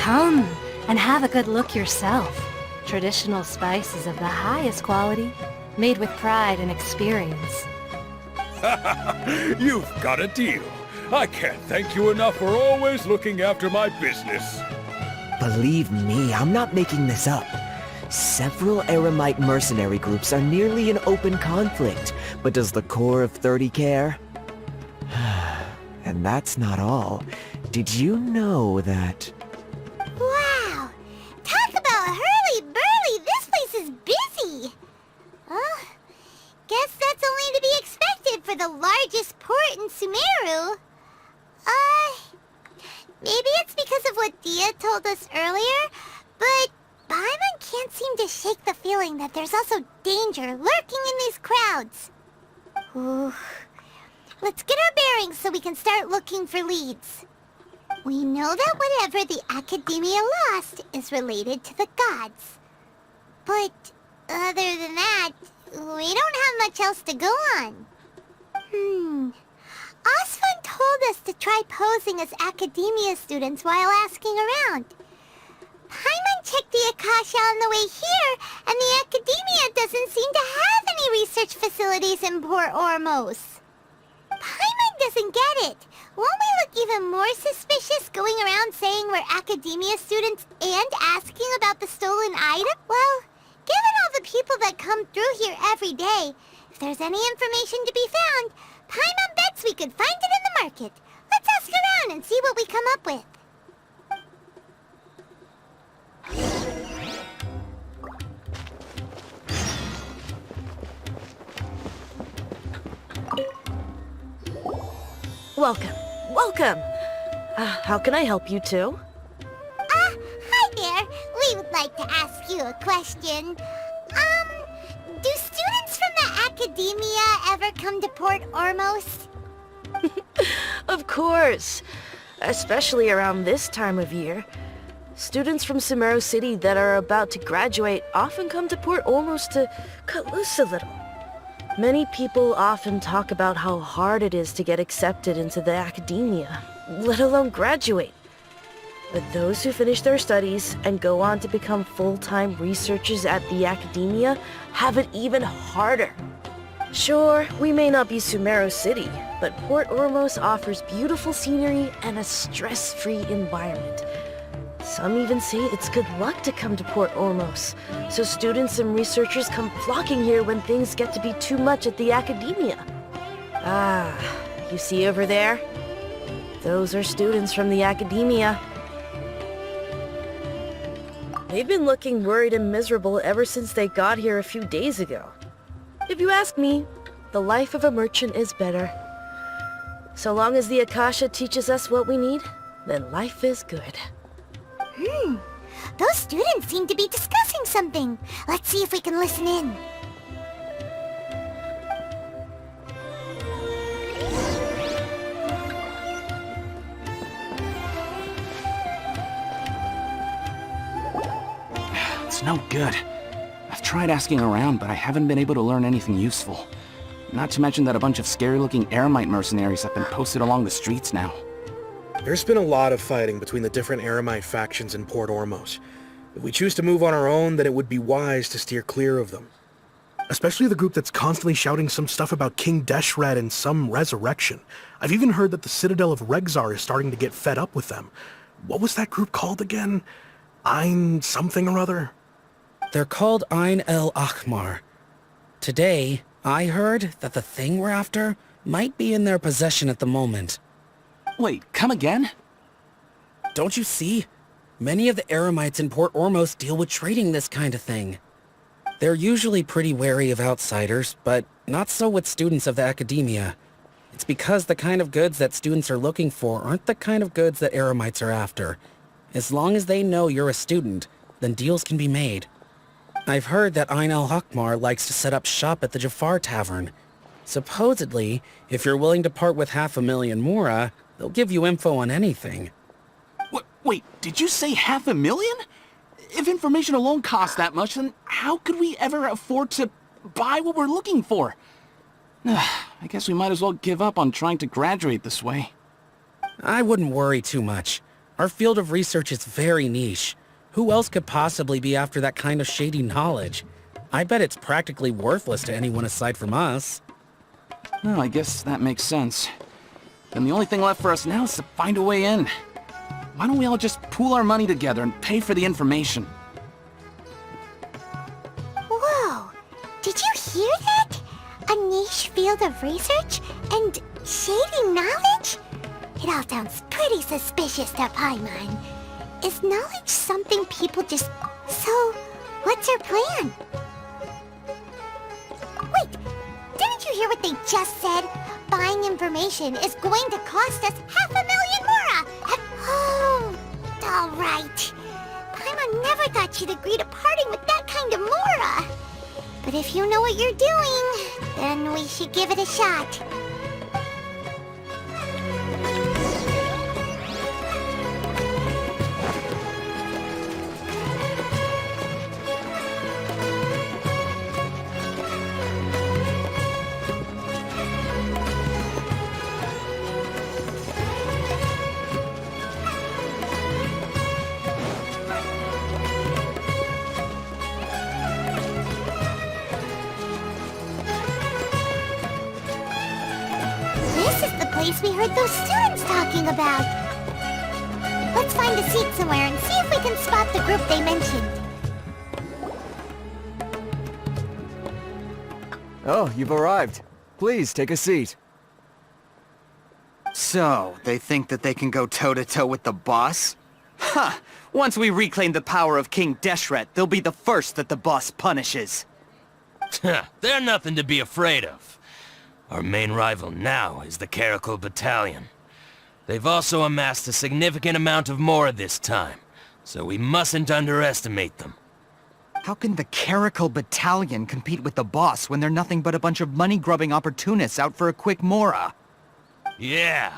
Come and have a good look yourself. Traditional spices of the highest quality, made with pride and experience. You've got a deal. I can't thank you enough for always looking after my business. Believe me, I'm not making this up. Several Eremite mercenary groups are nearly in open conflict, but does the core of 30 care? And that's not all. Did you know that... Wow! Talk about hurly-burly! This place is busy! Oh, guess that's only to be expected for the largest port in Sumeru. Maybe it's because of what Dia told us earlier, but Paimon can't seem to shake the feeling that there's also danger lurking in these crowds. Ooh. Let's get our bearings so we can start looking for leads. We know that whatever the Academia lost is related to the gods. But other than that, we don't have much else to go on. Osfun told us to try posing as Academia students while asking around. Paimon checked the Akasha on the way here, and the Academia doesn't seem to have any research facilities in Port Ormos. Paimon doesn't get it. Won't we look even more suspicious going around saying we're Academia students and asking about the stolen item? Well, given all the people that come through here every day, if there's any information to be found, Paimon bets we could find it in the market. Let's ask around and see what we come up with. Welcome. Welcome. How can I help you two? Hi there. We would like to ask you a question. Do students from the Academia ever come to Port Ormos? Of course. Especially around this time of year. Students from Sumeru City that are about to graduate often come to Port Ormos to cut loose a little. Many people often talk about how hard it is to get accepted into the Academia, let alone graduate. But those who finish their studies and go on to become full-time researchers at the Academia have it even harder. Sure, we may not be Sumeru City, but Port Ormos offers beautiful scenery and a stress-free environment. Some even say it's good luck to come to Port Ormos, so students and researchers come flocking here when things get to be too much at the Academia. You see over there? Those are students from the Academia. They've been looking worried and miserable ever since they got here a few days ago. If you ask me, the life of a merchant is better. So long as the Akasha teaches us what we need, then life is good. Those students seem to be discussing something. Let's see if we can listen in. It's no good. I've tried asking around, but I haven't been able to learn anything useful. Not to mention that a bunch of scary-looking Eremite mercenaries have been posted along the streets now. There's been a lot of fighting between the different Eremite factions in Port Ormos. If we choose to move on our own, then it would be wise to steer clear of them. Especially the group that's constantly shouting some stuff about King Deshret and some resurrection. I've even heard that the Citadel of Regzar is starting to get fed up with them. What was that group called again? Ein something or other? They're called Ein El Akhmar. Today, I heard that the thing we're after might be in their possession at the moment. Wait, come again? Don't you see? Many of the Eremites in Port Ormos deal with trading this kind of thing. They're usually pretty wary of outsiders, but not so with students of the Academia. It's because the kind of goods that students are looking for aren't the kind of goods that Eremites are after. As long as they know you're a student, then deals can be made. I've heard that Ein El Hakmar likes to set up shop at the Jafar Tavern. Supposedly, if you're willing to part with 500,000 Mora, they'll give you info on anything. Wait, did you say 500,000? If information alone costs that much, then how could we ever afford to buy what we're looking for? I guess we might as well give up on trying to graduate this way. I wouldn't worry too much. Our field of research is very niche. Who else could possibly be after that kind of shady knowledge? I bet it's practically worthless to anyone aside from us. Well, I guess that makes sense. Then the only thing left for us now is to find a way in. Why don't we all just pool our money together and pay for the information? Whoa! Did you hear that? A niche field of research and shady knowledge? It all sounds pretty suspicious to Paimon. Is knowledge something people just... So, what's your plan? Wait, didn't you hear what they just said? Buying information is going to cost us 500,000 mora! Oh, alright. Paimon never thought she'd agree to parting with that kind of mora. But if you know what you're doing, then we should give it a shot. We heard those students talking about. Let's find a seat somewhere and see if we can spot the group they mentioned. Oh, you've arrived. Please, take a seat. So, they think that they can go toe-to-toe with the boss? Huh! Once we reclaim the power of King Deshret, they'll be the first that the boss punishes. They're nothing to be afraid of. Our main rival now is the Caracal Battalion. They've also amassed a significant amount of mora this time, so we mustn't underestimate them. How can the Caracal Battalion compete with the boss when they're nothing but a bunch of money-grubbing opportunists out for a quick mora? Yeah,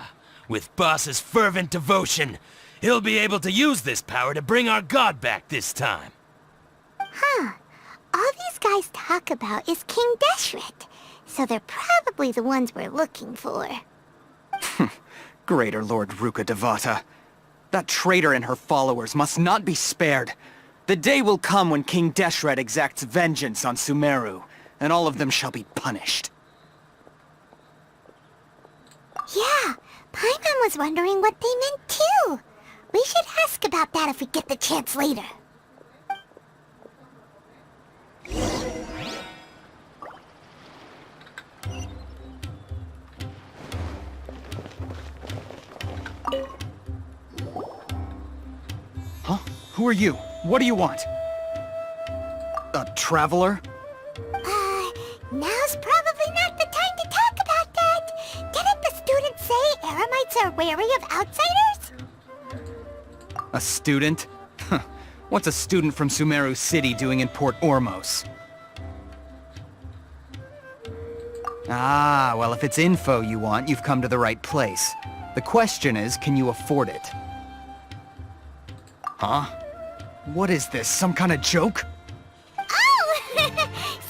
with boss's fervent devotion, he'll be able to use this power to bring our god back this time. Huh. All these guys talk about is King Deshret. So they're probably the ones we're looking for. Greater Lord Ruka Devata. That traitor and her followers must not be spared. The day will come when King Deshret exacts vengeance on Sumeru, and all of them shall be punished. Yeah, Paimon was wondering what they meant too. We should ask about that if we get the chance later. Huh? Who are you? What do you want? A traveler? Now's probably not the time to talk about that. Didn't the students say Eremites are wary of outsiders? A student? Huh. What's a student from Sumeru City doing in Port Ormos? Ah, well, if it's info you want, you've come to the right place. The question is, can you afford it? Huh? What is this, some kind of joke? Oh!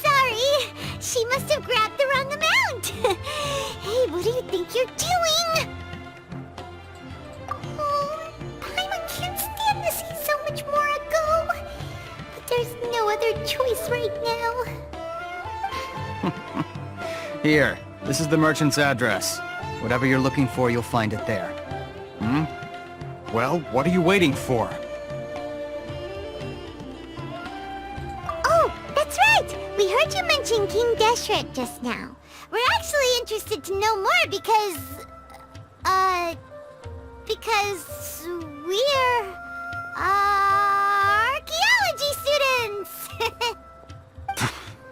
Sorry! She must have grabbed the wrong amount! Hey, what do you think you're doing? Oh, Paimon can't stand to see so much more go. But there's no other choice right now. Here, this is the merchant's address. Whatever you're looking for, you'll find it there. Hmm? Well, what are you waiting for? Oh, that's right! We heard you mention King Deshret just now. We're actually interested to know more because we're... archaeology students!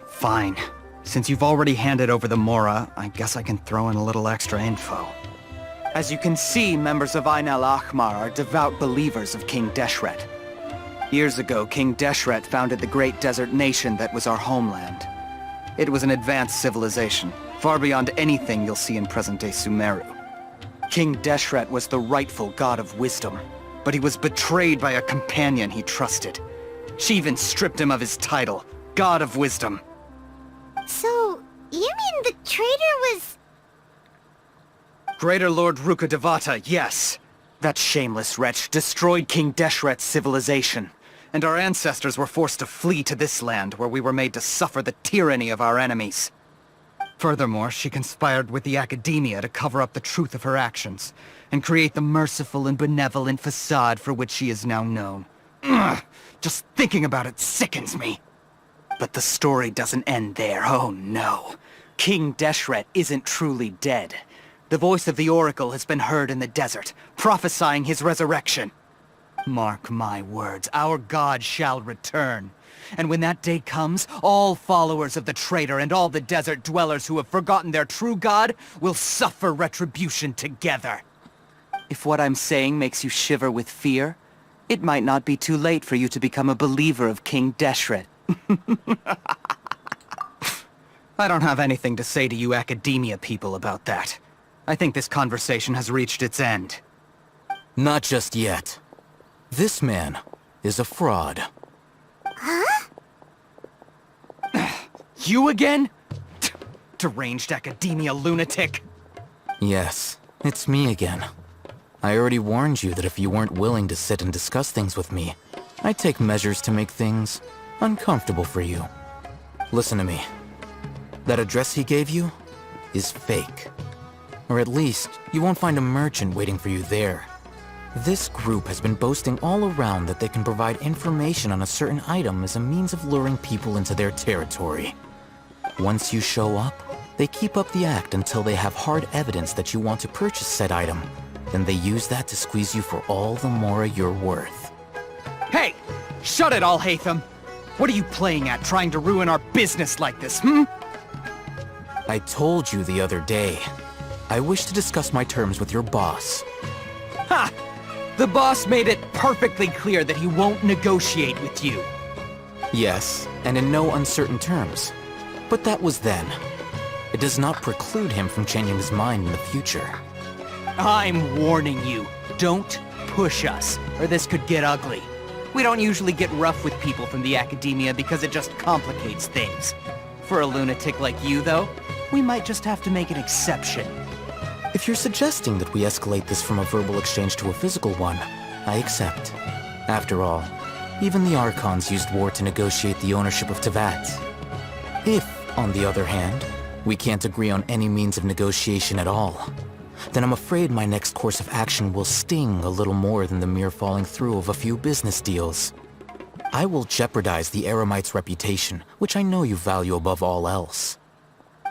Fine. Since you've already handed over the Mora, I guess I can throw in a little extra info. As you can see, members of Ainel Ahmar are devout believers of King Deshret. Years ago, King Deshret founded the great desert nation that was our homeland. It was an advanced civilization, far beyond anything you'll see in present-day Sumeru. King Deshret was the rightful god of wisdom, but he was betrayed by a companion he trusted. She even stripped him of his title, God of Wisdom. So, you mean the traitor was... Greater Lord Ruka Devata, yes. That shameless wretch destroyed King Deshret's civilization, and our ancestors were forced to flee to this land where we were made to suffer the tyranny of our enemies. Furthermore, she conspired with the academia to cover up the truth of her actions, and create the merciful and benevolent facade for which she is now known. Ugh, just thinking about it sickens me. But the story doesn't end there, oh no. King Deshret isn't truly dead. The voice of the Oracle has been heard in the desert, prophesying his resurrection. Mark my words, our god shall return. And when that day comes, all followers of the traitor and all the desert dwellers who have forgotten their true god will suffer retribution together. If what I'm saying makes you shiver with fear, it might not be too late for you to become a believer of King Deshret. I don't have anything to say to you academia people about that. I think this conversation has reached its end. Not just yet. This man is a fraud. Huh? You again? Deranged academia lunatic. Yes, it's me again. I already warned you that if you weren't willing to sit and discuss things with me, I'd take measures to make things uncomfortable for you. Listen to me. That address he gave you is fake. Or at least, you won't find a merchant waiting for you there. This group has been boasting all around that they can provide information on a certain item as a means of luring people into their territory. Once you show up, they keep up the act until they have hard evidence that you want to purchase said item. Then they use that to squeeze you for all the more you're worth. Hey! Shut it all, Hatham! What are you playing at, trying to ruin our business like this, hmm? I told you the other day. I wish to discuss my terms with your boss. Ha! The boss made it perfectly clear that he won't negotiate with you. Yes, and in no uncertain terms. But that was then. It does not preclude him from changing his mind in the future. I'm warning you, don't push us, or this could get ugly. We don't usually get rough with people from the academia because it just complicates things. For a lunatic like you, though, we might just have to make an exception. If you're suggesting that we escalate this from a verbal exchange to a physical one, I accept. After all, even the Archons used war to negotiate the ownership of Teyvat. If, on the other hand, we can't agree on any means of negotiation at all, then I'm afraid my next course of action will sting a little more than the mere falling through of a few business deals. I will jeopardize the Eremite's reputation, which I know you value above all else.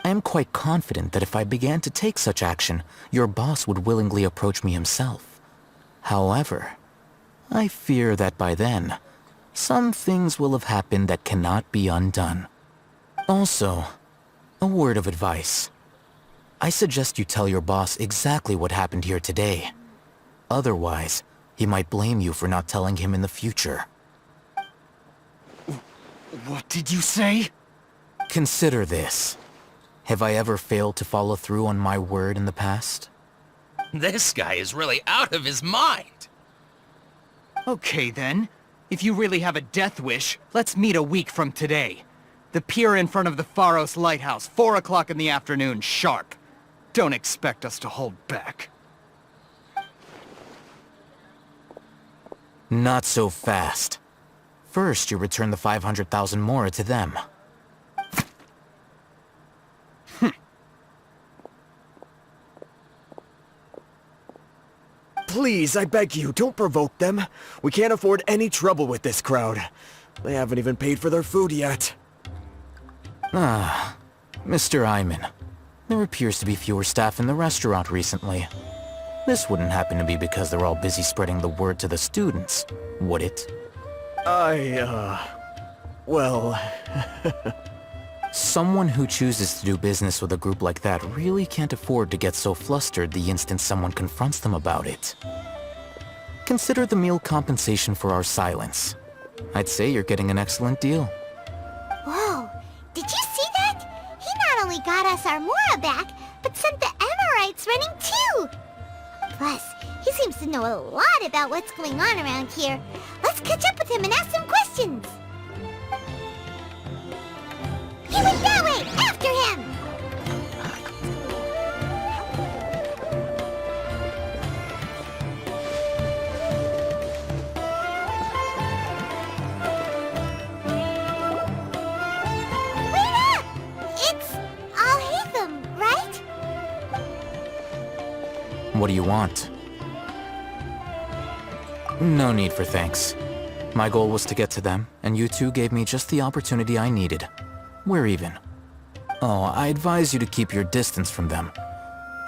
I am quite confident that if I began to take such action, your boss would willingly approach me himself. However, I fear that by then, some things will have happened that cannot be undone. Also, a word of advice. I suggest you tell your boss exactly what happened here today. Otherwise, he might blame you for not telling him in the future. What did you say? Consider this. Have I ever failed to follow through on my word in the past? This guy is really out of his mind. Okay then. If you really have a death wish, let's meet a week from today. The pier in front of the Pharos Lighthouse, 4 o'clock in the afternoon, sharp. Don't expect us to hold back. Not so fast. First, you return the 500,000 mora to them. Please, I beg you, don't provoke them. We can't afford any trouble with this crowd. They haven't even paid for their food yet. Ah, Mr. Iman. There appears to be fewer staff in the restaurant recently. This wouldn't happen to be because they're all busy spreading the word to the students, would it? Well... Someone who chooses to do business with a group like that really can't afford to get so flustered the instant someone confronts them about it. Consider the meal compensation for our silence. I'd say you're getting an excellent deal. Whoa, did you see that? He not only got us our Mora back, but sent the Emirites running too! Plus, he seems to know a lot about what's going on around here. Let's catch up with him and ask some questions! He went that way! After him! What do you want? No need for thanks. My goal was to get to them, and you two gave me just the opportunity I needed. We're even. Oh, I advise you to keep your distance from them.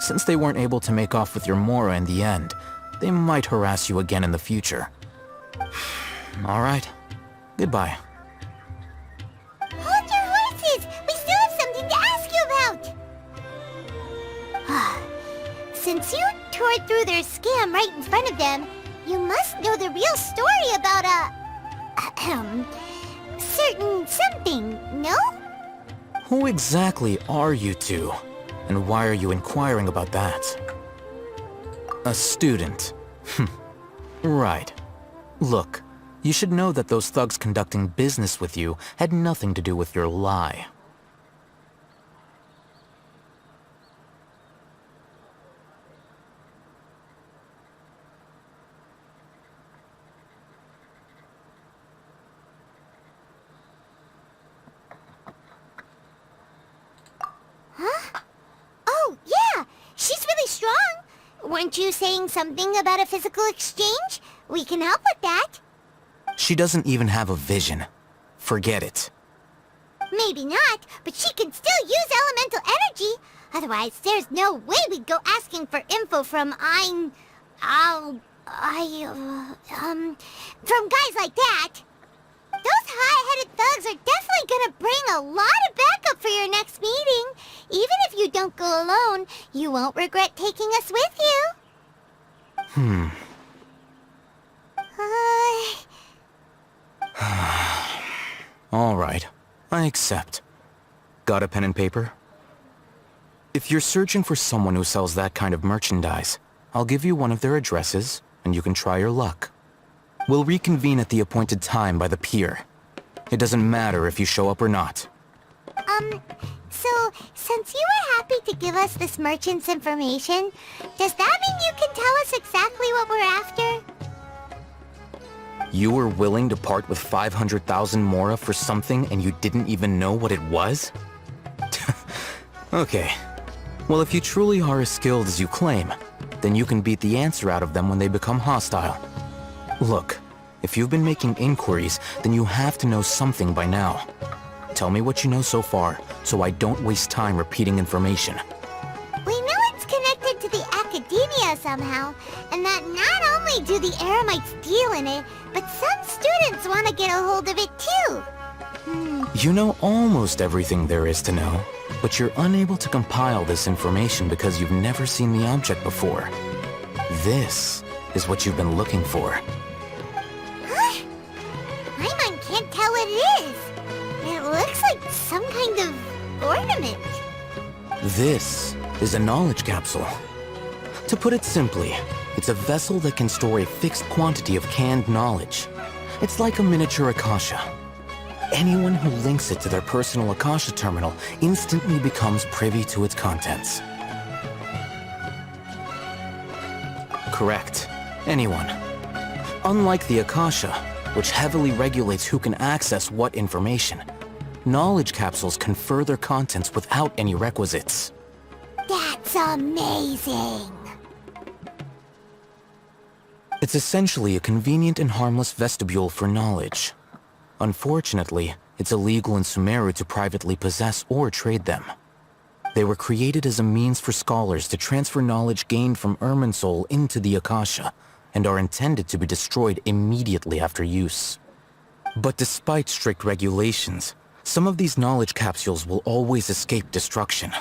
Since they weren't able to make off with your Mora in the end, they might harass you again in the future. Alright. Goodbye. Hold your horses! We still have something to ask you about! Since you tore through their scam right in front of them, you must know the real story about certain something, no? Who exactly are you two? And why are you inquiring about that? A student. Right. Look, you should know that those thugs conducting business with you had nothing to do with your lie. Huh? Oh, yeah! She's really strong! Weren't you saying something about a physical exchange? We can help with that. She doesn't even have a vision. Forget it. Maybe not, but she can still use elemental energy. Otherwise, there's no way we'd go asking for info from from guys like that. Those high-headed thugs are definitely gonna bring a lot of backup for your next meeting. Even if you don't go alone, you won't regret taking us with you. Alright, I accept. Got a pen and paper? If you're searching for someone who sells that kind of merchandise, I'll give you one of their addresses, and you can try your luck. We'll reconvene at the appointed time by the pier. It doesn't matter if you show up or not. So, since you were happy to give us this merchant's information, does that mean you can tell us exactly what we're after? You were willing to part with 500,000 Mora for something and you didn't even know what it was? Okay. Well, if you truly are as skilled as you claim, then you can beat the answer out of them when they become hostile. Look, if you've been making inquiries, then you have to know something by now. Tell me what you know so far, so I don't waste time repeating information. We know it's connected to the academia somehow, and that not only do the Eremites deal in it, but some students want to get a hold of it too. You know almost everything there is to know, but you're unable to compile this information because you've never seen the object before. This is what you've been looking for. Huh? Paimon can't tell what it is. It looks like some kind of ornament. This is a knowledge capsule. To put it simply, it's a vessel that can store a fixed quantity of canned knowledge. It's like a miniature Akasha. Anyone who links it to their personal Akasha terminal instantly becomes privy to its contents. Correct. Anyone. Unlike the Akasha, which heavily regulates who can access what information, knowledge capsules confer their contents without any requisites. That's amazing! It's essentially a convenient and harmless vestibule for knowledge. Unfortunately, it's illegal in Sumeru to privately possess or trade them. They were created as a means for scholars to transfer knowledge gained from Irminsul into the Akasha, and are intended to be destroyed immediately after use. But despite strict regulations, some of these knowledge capsules will always escape destruction.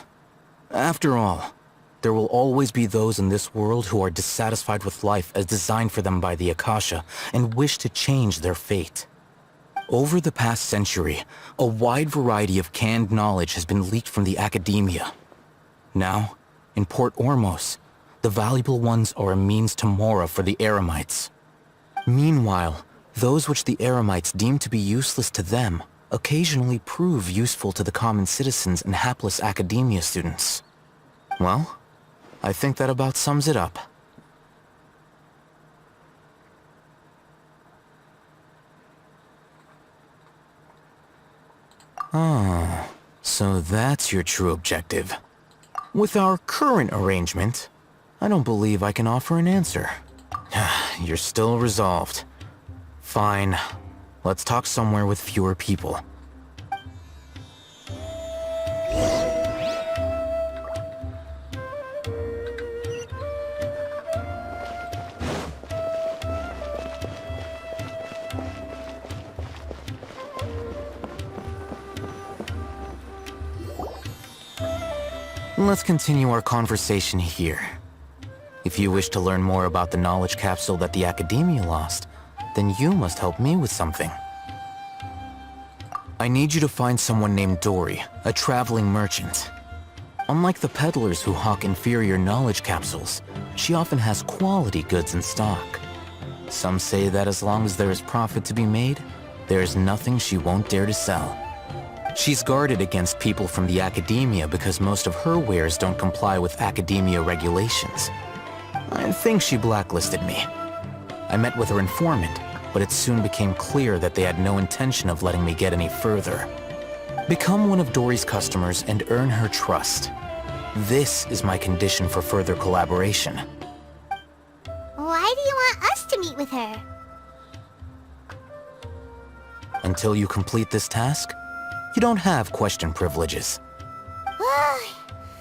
After all, there will always be those in this world who are dissatisfied with life as designed for them by the Akasha and wish to change their fate. Over the past century, a wide variety of canned knowledge has been leaked from the academia. Now, in Port Ormos, the valuable ones are a means to Mora for the Eremites. Meanwhile, those which the Eremites deem to be useless to them occasionally prove useful to the common citizens and hapless academia students. Well, I think that about sums it up. Ah, so that's your true objective. With our current arrangement, I don't believe I can offer an answer. You're still resolved. Fine. Let's talk somewhere with fewer people. Let's continue our conversation here. If you wish to learn more about the knowledge capsule that the Academia lost, then you must help me with something. I need you to find someone named Dori, a traveling merchant. Unlike the peddlers who hawk inferior knowledge capsules, she often has quality goods in stock. Some say that as long as there is profit to be made, there is nothing she won't dare to sell. She's guarded against people from the Academia because most of her wares don't comply with Academia regulations. I think she blacklisted me. I met with her informant, but it soon became clear that they had no intention of letting me get any further. Become one of Dori's customers and earn her trust. This is my condition for further collaboration. Why do you want us to meet with her? Until you complete this task, you don't have question privileges.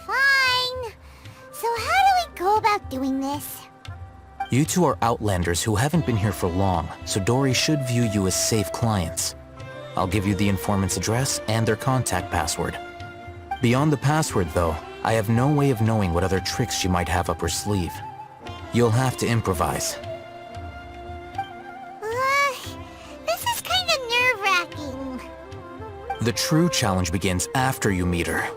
Fine. So how do we go about doing this? You two are outlanders who haven't been here for long, so Dori should view you as safe clients. I'll give you the informant's address and their contact password. Beyond the password, though, I have no way of knowing what other tricks she might have up her sleeve. You'll have to improvise. This is kind of nerve-wracking. The true challenge begins after you meet her.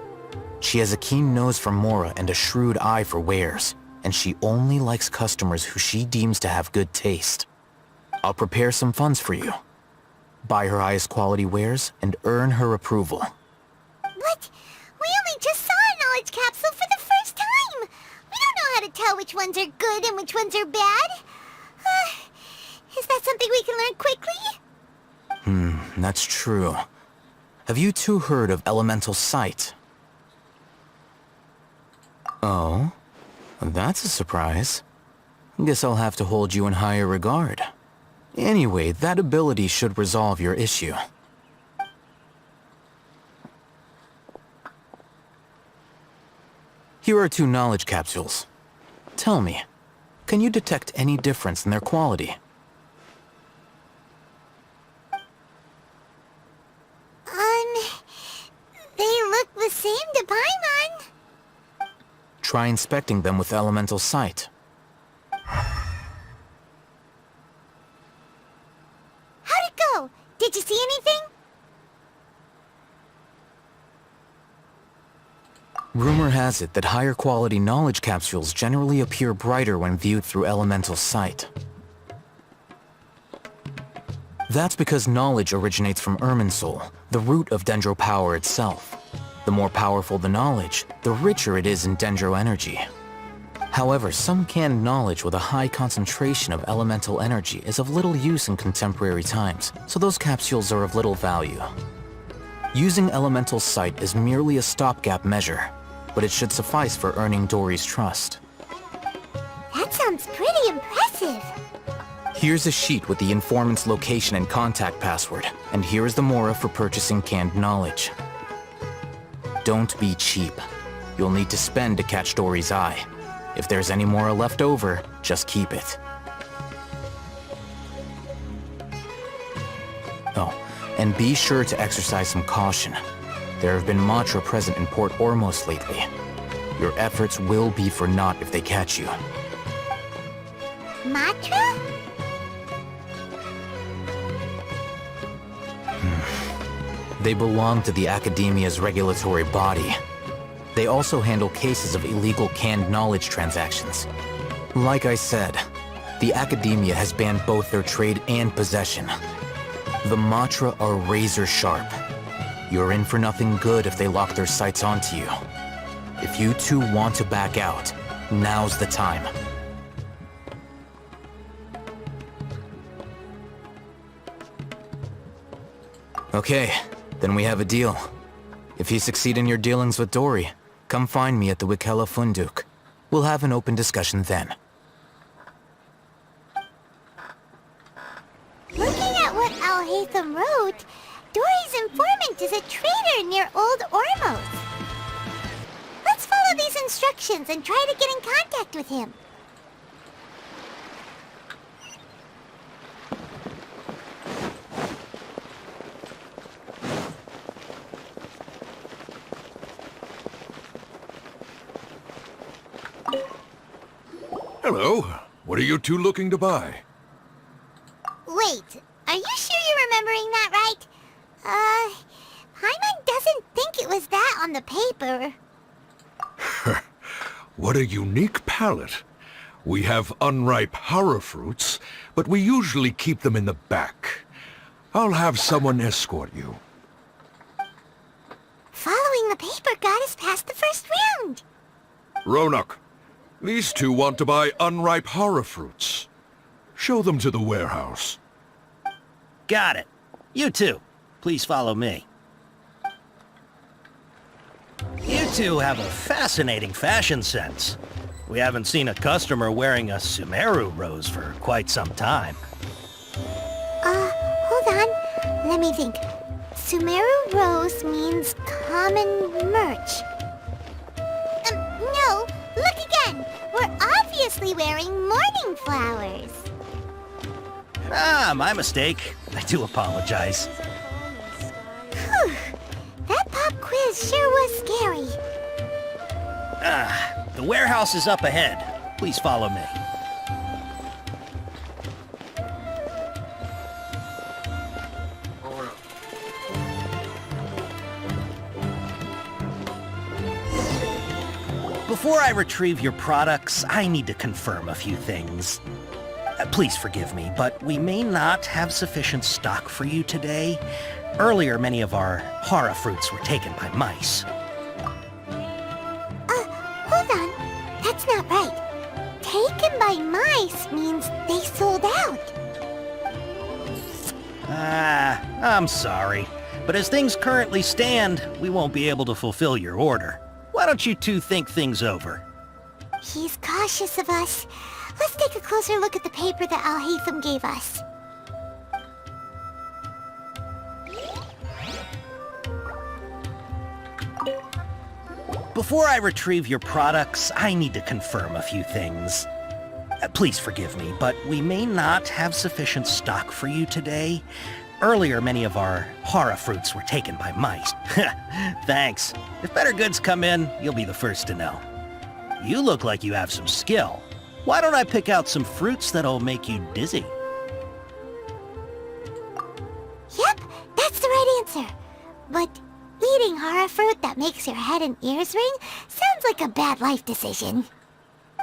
She has a keen nose for Mora and a shrewd eye for wares, and she only likes customers who she deems to have good taste. I'll prepare some funds for you. Buy her highest quality wares and earn her approval. But we only just saw a knowledge capsule for the first time. We don't know how to tell which ones are good and which ones are bad. Is that something we can learn quickly? That's true. Have you two heard of elemental sight? Oh? That's a surprise. Guess I'll have to hold you in higher regard. Anyway, that ability should resolve your issue. Here are 2 knowledge capsules. Tell me, can you detect any difference in their quality? They look the same to Paimon. Try inspecting them with elemental sight. How'd it go? Did you see anything? Rumor has it that higher quality knowledge capsules generally appear brighter when viewed through elemental sight. That's because knowledge originates from Irminsul, the root of Dendro power itself. The more powerful the knowledge, the richer it is in Dendro energy. However, some canned knowledge with a high concentration of elemental energy is of little use in contemporary times, so those capsules are of little value. Using elemental sight is merely a stopgap measure, but it should suffice for earning Dori's trust. That sounds pretty impressive. Here's a sheet with the informant's location and contact password, and here is the Mora for purchasing canned knowledge. Don't be cheap. You'll need to spend to catch Dori's eye. If there's any Mora left over, just keep it. Oh, and be sure to exercise some caution. There have been Matra present in Port Ormos lately. Your efforts will be for naught if they catch you. Matra? They belong to the Academia's regulatory body. They also handle cases of illegal canned knowledge transactions. Like I said, the Academia has banned both their trade and possession. The Matra are razor sharp. You're in for nothing good if they lock their sights onto you. If you two want to back out, now's the time. Okay, then we have a deal. If you succeed in your dealings with Dori, come find me at the Wikela Funduk. We'll have an open discussion then. Looking at what Al-Haytham wrote, Dori's informant is a trader near Old Ormos. Let's follow these instructions and try to get in contact with him. Hello. What are you two looking to buy? Wait, are you sure you're remembering that right? Paimon doesn't think it was that on the paper. What a unique palate. We have unripe hara fruits, but we usually keep them in the back. I'll have someone escort you. Following the paper got us past the first round. Ronak, these two want to buy unripe hara fruits. Show them to the warehouse. Got it. You two, please follow me. You two have a fascinating fashion sense. We haven't seen a customer wearing a Sumeru rose for quite some time. Hold on. Let me think. Sumeru rose means common merch. No, look again. We're obviously wearing morning flowers. Ah, my mistake. I do apologize. Whew. That pop quiz sure was scary. The warehouse is up ahead. Please follow me. Before I retrieve your products, I need to confirm a few things. Please forgive me, but we may not have sufficient stock for you today. Earlier, many of our hara fruits were taken by mice. Hold on. That's not right. Taken by mice means they sold out. I'm sorry. But as things currently stand, we won't be able to fulfill your order. Why don't you two think things over? He's cautious of us. Let's take a closer look at the paper that Al-Haytham gave us. Before I retrieve your products, I need to confirm a few things. Please forgive me, but we may not have sufficient stock for you today. Earlier, many of our hara fruits were taken by mice. Thanks. If better goods come in, you'll be the first to know. You look like you have some skill. Why don't I pick out some fruits that'll make you dizzy? Yep, that's the right answer. But eating hara fruit that makes your head and ears ring sounds like a bad life decision.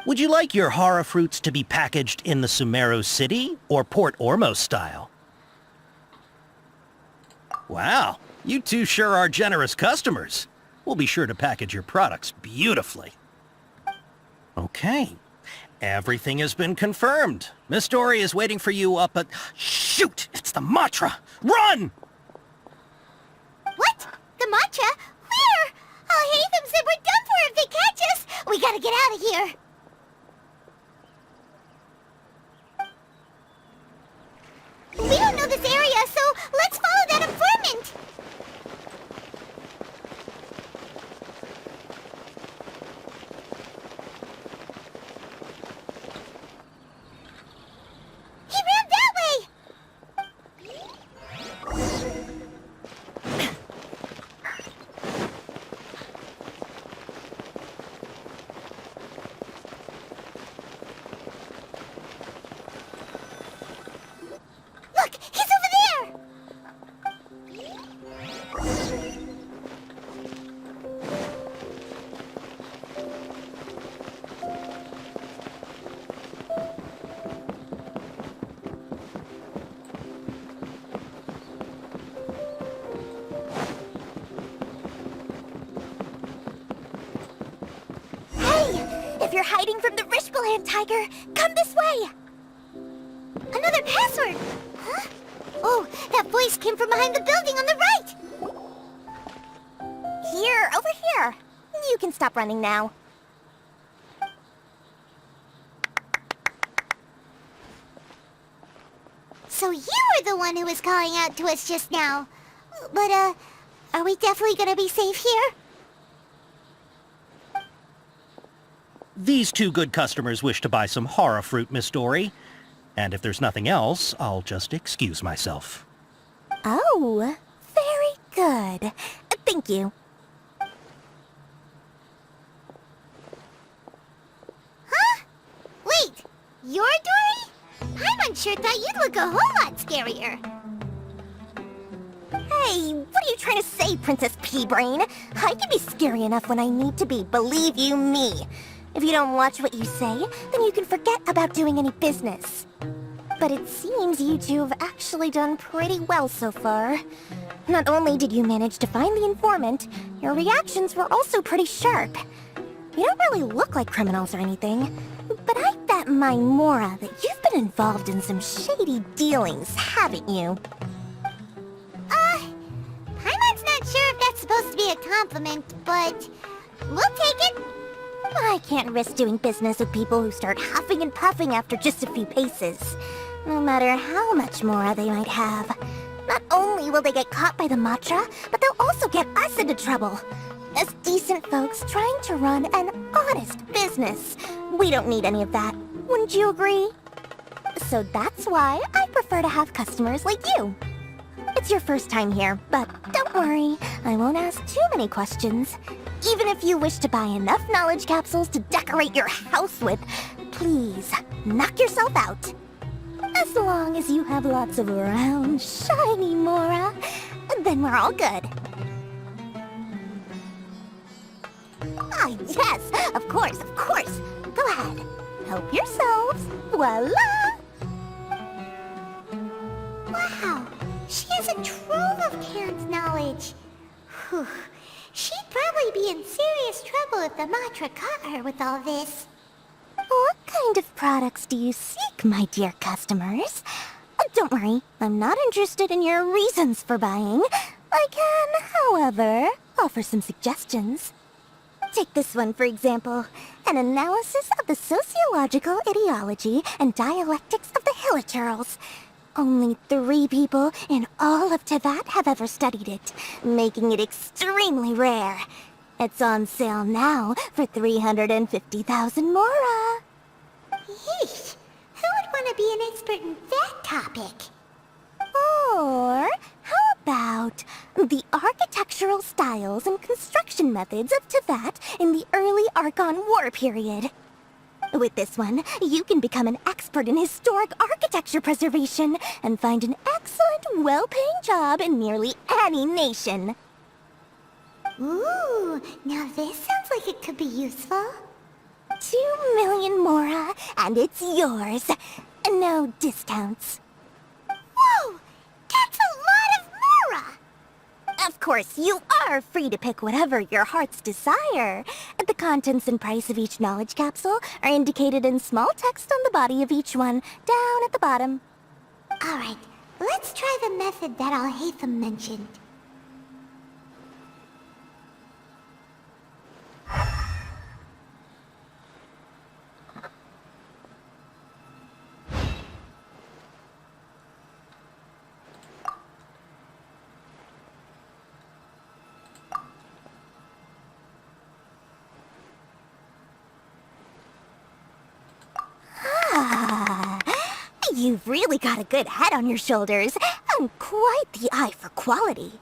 Would you like your hara fruits to be packaged in the Sumeru City or Port Ormos style? Wow, you two sure are generous customers. We'll be sure to package your products beautifully. Okay, everything has been confirmed. Miss Dori is waiting for you up at... Shoot! It's the Matra! Run! What? The Matra? Where? Al-Haytham said we're done for if they catch us. We gotta get out of here. We don't know this area, so let's follow that informant. He ran that way. Look, he's over there. If you're hiding from the Rishgaland tiger, come this way! Another password! Huh? Oh, that voice came from behind the building on the right! Here, over here. You can stop running now. So you were the one who was calling out to us just now. But, are we definitely gonna be safe here? These two good customers wish to buy some horror fruit, Miss Dori. And if there's nothing else, I'll just excuse myself. Oh, very good. Thank you. Huh? Wait, you're Dori? Paimon sure thought you'd look a whole lot scarier. Hey, what are you trying to say, Princess Pea-Brain? I can be scary enough when I need to be, believe you me. If you don't watch what you say, then you can forget about doing any business. But it seems you two have actually done pretty well so far. Not only did you manage to find the informant, your reactions were also pretty sharp. You don't really look like criminals or anything, but I bet my Mora that you've been involved in some shady dealings, haven't you? Paimon's not sure if that's supposed to be a compliment, but we'll take it. I can't risk doing business with people who start huffing and puffing after just a few paces. No matter how much Mora they might have. Not only will they get caught by the Matra, but they'll also get us into trouble. As decent folks trying to run an honest business. We don't need any of that. Wouldn't you agree? So that's why I prefer to have customers like you. It's your first time here, but don't worry. I won't ask too many questions. Even if you wish to buy enough knowledge capsules to decorate your house with, please, knock yourself out. As long as you have lots of round, shiny Mora, then we're all good. Ah, yes, of course, of course. Go ahead. Help yourselves. Voila! Wow, she has a trove of canned knowledge. Whew. She'd probably be in serious trouble if the Matra caught her with all this. What kind of products do you seek, my dear customers? Don't worry, I'm not interested in your reasons for buying. I can, however, offer some suggestions. Take this one, for example. An analysis of the sociological ideology and dialectics of the Hilichurls. Only 3 people in all of Teyvat have ever studied it, making it extremely rare. It's on sale now for 350,000 Mora. Yeesh, who would want to be an expert in that topic? Or how about the architectural styles and construction methods of Teyvat in the early Archon War period? With this one, you can become an expert in historic architecture preservation and find an excellent, well-paying job in nearly any nation. Ooh, now this sounds like it could be useful. 2 million Mora, and it's yours. No discounts. Whoa! That's a lot of Mora! Of course, you are free to pick whatever your heart's desire. The contents and price of each knowledge capsule are indicated in small text on the body of each one, down at the bottom. Alright, let's try the method that Al-Haytham mentioned. You've really got a good head on your shoulders, and quite the eye for quality.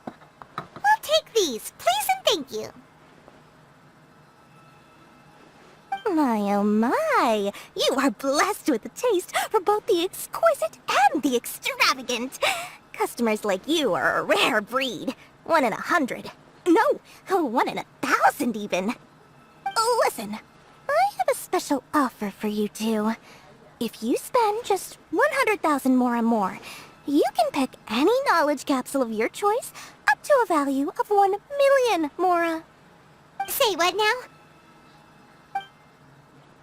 We'll take these, please and thank you. My oh my, you are blessed with a taste for both the exquisite and the extravagant. Customers like you are a rare breed. 1 in 100. No, 1 in 1,000 even. Listen. I have a special offer for you two. If you spend just 100,000 more, you can pick any knowledge capsule of your choice up to a value of 1 million Mora. Say what now?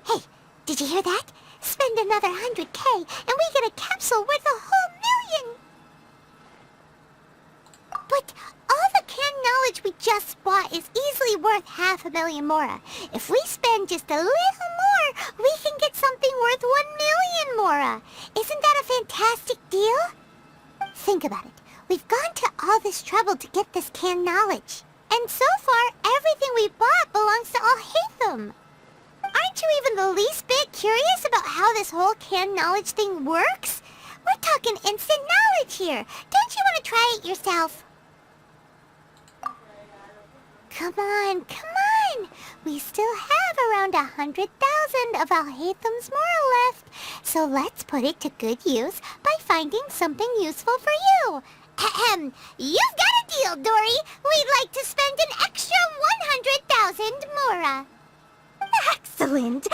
Hey, did you hear that? Spend another 100K and we get a capsule worth a whole 1,000,000! But all the canned knowledge we just bought is easily worth 500,000 Mora. If we spend just a little more, we can get something Think about it. We've gone to all this trouble to get this canned knowledge. And so far, everything we bought belongs to Alhaitham. Aren't you even the least bit curious about how this whole canned knowledge thing works? We're talking instant knowledge here. Don't you want to try it yourself? Come on, come on. We still have around 100,000 of Alhaitham's moral left. So let's put it to good use by finding something useful for you. Ahem. You've got a deal, Dori. We'd like to spend an extra 100,000 mora. Excellent!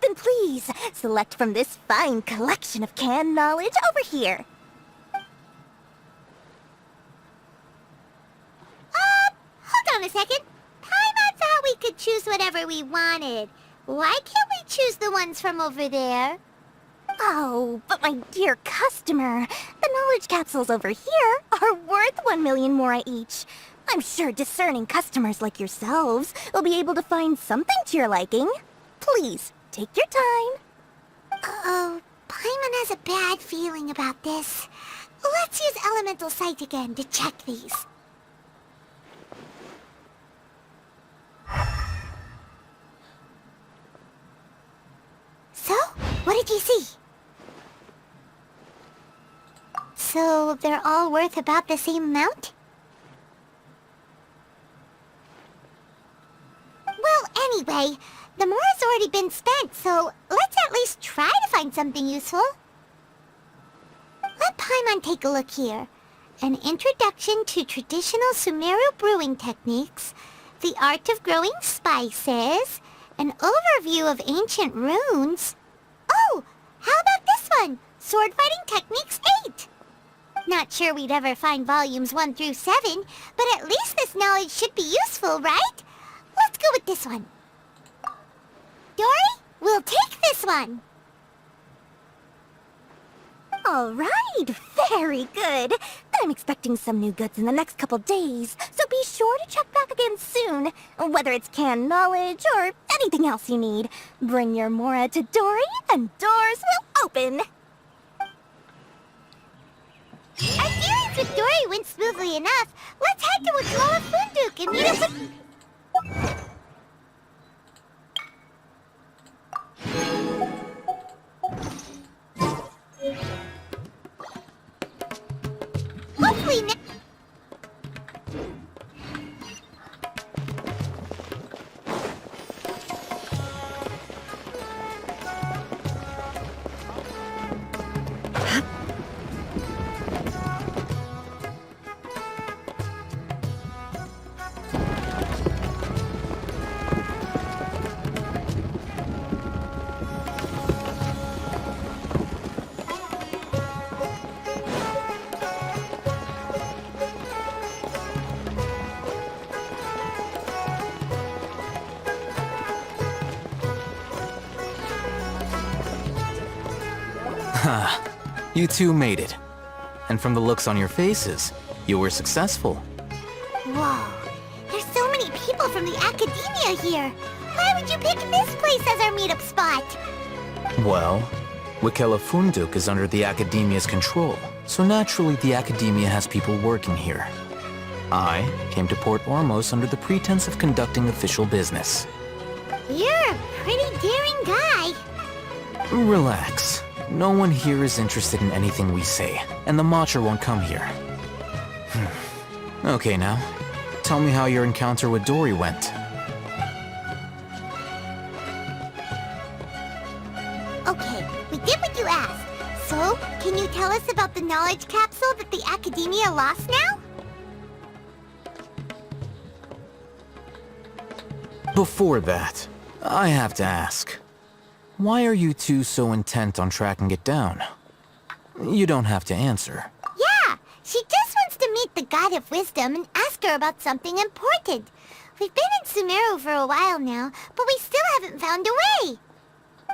Then please, select from this fine collection of canned knowledge over here. Hold on a second. Paimon thought we could choose whatever we wanted. Why can't we choose the ones from over there? Oh, but my dear customer, the knowledge capsules over here are worth 1 million mora each. I'm sure discerning customers like yourselves will be able to find something to your liking. Please, take your time. Uh-oh, Paimon has a bad feeling about this. Let's use Elemental Sight again to check these. So, what did you see? So, they're all worth about the same amount? Well, anyway, the mora's already been spent, so let's at least try to find something useful. Let Paimon take a look here. An introduction to traditional Sumeru brewing techniques, the art of growing spices, an overview of ancient runes. Oh, how about this one? Sword Fighting Techniques 8. Not sure we'd ever find volumes 1 through 7, but at least this knowledge should be useful, right? Let's go with this one. Dori, we'll take this one. All right, very good. I'm expecting some new goods in the next couple days, so be sure to check back again soon. Whether it's canned knowledge or anything else you need, bring your mora to Dori and doors will open. Our dealings with Dori went smoothly enough. Let's head to Wakala Funduk and meet up with... Hopefully now... You two made it. And from the looks on your faces, you were successful. Whoa, there's so many people from the academia here. Why would you pick this place as our meetup spot? Well, Wakela Funduk is under the academia's control, so naturally the academia has people working here. I came to Port Ormos under the pretense of conducting official business. You're a pretty daring guy. Relax. No one here is interested in anything we say, and the matcha won't come here. Okay now, tell me how your encounter with Dori went. Okay, we did what you asked. So, can you tell us about the knowledge capsule that the academia lost now? Before that, I have to ask. Why are you two so intent on tracking it down? You don't have to answer. Yeah, she just wants to meet the God of Wisdom and ask her about something important. We've been in Sumeru for a while now, but we still haven't found a way.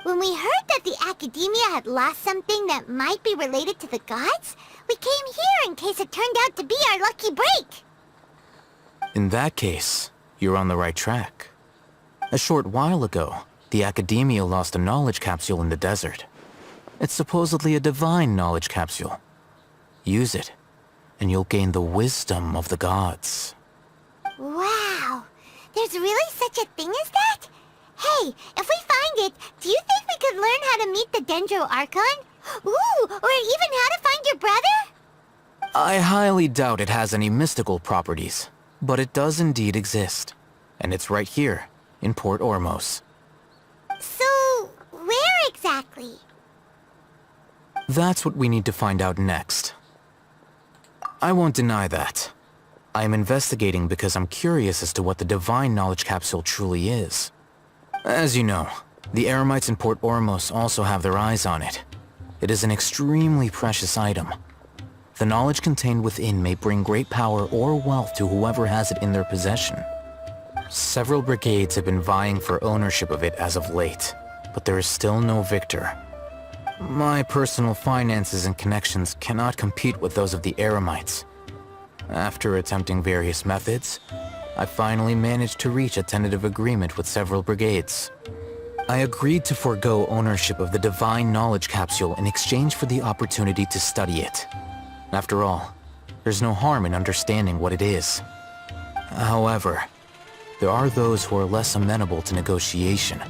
When we heard that the academia had lost something that might be related to the gods, we came here in case it turned out to be our lucky break. In that case, you're on the right track. A short while ago, the academia lost a knowledge capsule in the desert. It's supposedly a divine knowledge capsule. Use it. and you'll gain the wisdom of the gods. Wow. There's really such a thing as that? Hey, if we find it, do you think we could learn how to meet the Dendro Archon? Ooh, or even how to find your brother? I highly doubt it has any mystical properties, but it does indeed exist. And it's right here, in Port Ormos. So, where exactly? That's what we need to find out next. I won't deny that. I am investigating because I'm curious as to what the Divine Knowledge Capsule truly is. As you know, the Eremites in Port Ormos also have their eyes on it. It is an extremely precious item. The knowledge contained within may bring great power or wealth to whoever has it in their possession. Several brigades have been vying for ownership of it as of late, but there is still no victor. My personal finances and connections cannot compete with those of the Eremites. After attempting various methods, I finally managed to reach a tentative agreement with several brigades. I agreed to forego ownership of the Divine Knowledge Capsule in exchange for the opportunity to study it. After all, there's no harm in understanding what it is. However, there are those who are less amenable to negotiation,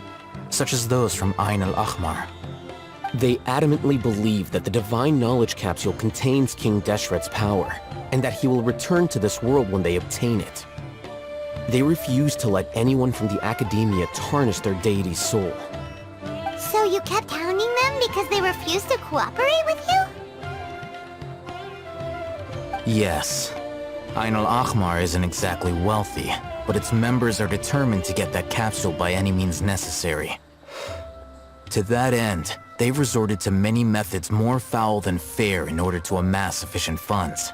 such as those from Ain al-Ahmar. They adamantly believe that the Divine Knowledge Capsule contains King Deshret's power, and that he will return to this world when they obtain it. They refuse to let anyone from the Academia tarnish their deity's soul. So you kept hounding them because they refused to cooperate with you? Yes. Ain al-Ahmar isn't exactly wealthy, but its members are determined to get that capsule by any means necessary. To that end, they've resorted to many methods more foul than fair in order to amass sufficient funds.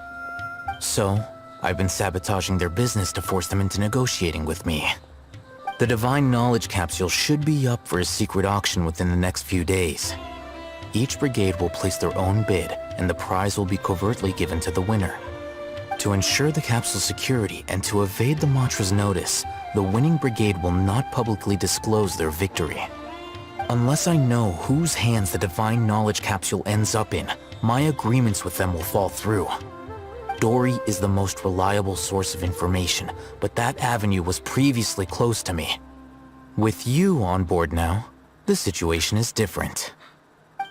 So, I've been sabotaging their business to force them into negotiating with me. The Divine Knowledge Capsule should be up for a secret auction within the next few days. Each brigade will place their own bid, and the prize will be covertly given to the winner. To ensure the capsule's security and to evade the Matra's notice, the winning brigade will not publicly disclose their victory. Unless I know whose hands the Divine Knowledge Capsule ends up in, my agreements with them will fall through. Dori is the most reliable source of information, but that avenue was previously closed to me. With you on board now, the situation is different.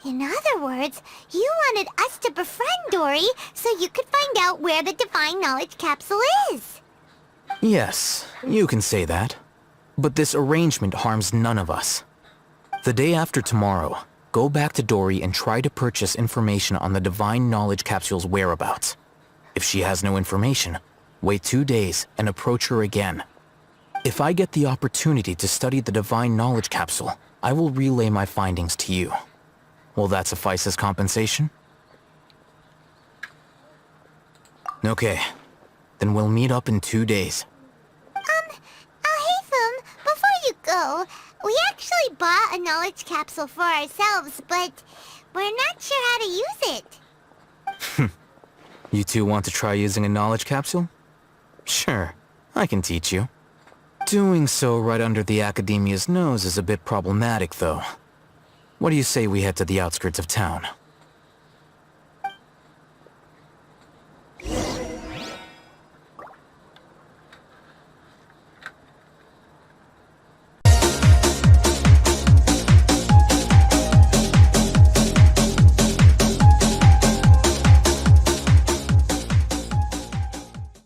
In other words, you wanted us to befriend Dori so you could find out where the Divine Knowledge Capsule is. Yes, you can say that. But this arrangement harms none of us. The day after tomorrow, go back to Dori and try to purchase information on the Divine Knowledge Capsule's whereabouts. If she has no information, wait 2 days and approach her again. If I get the opportunity to study the Divine Knowledge Capsule, I will relay my findings to you. Will that suffice as compensation? Okay, then we'll meet up in 2 days. Haytham, before you go, we actually bought a knowledge capsule for ourselves, but we're not sure how to use it. You two want to try using a knowledge capsule? Sure, I can teach you. Doing so right under the Academia's nose is a bit problematic, though. What do you say we head to the outskirts of town?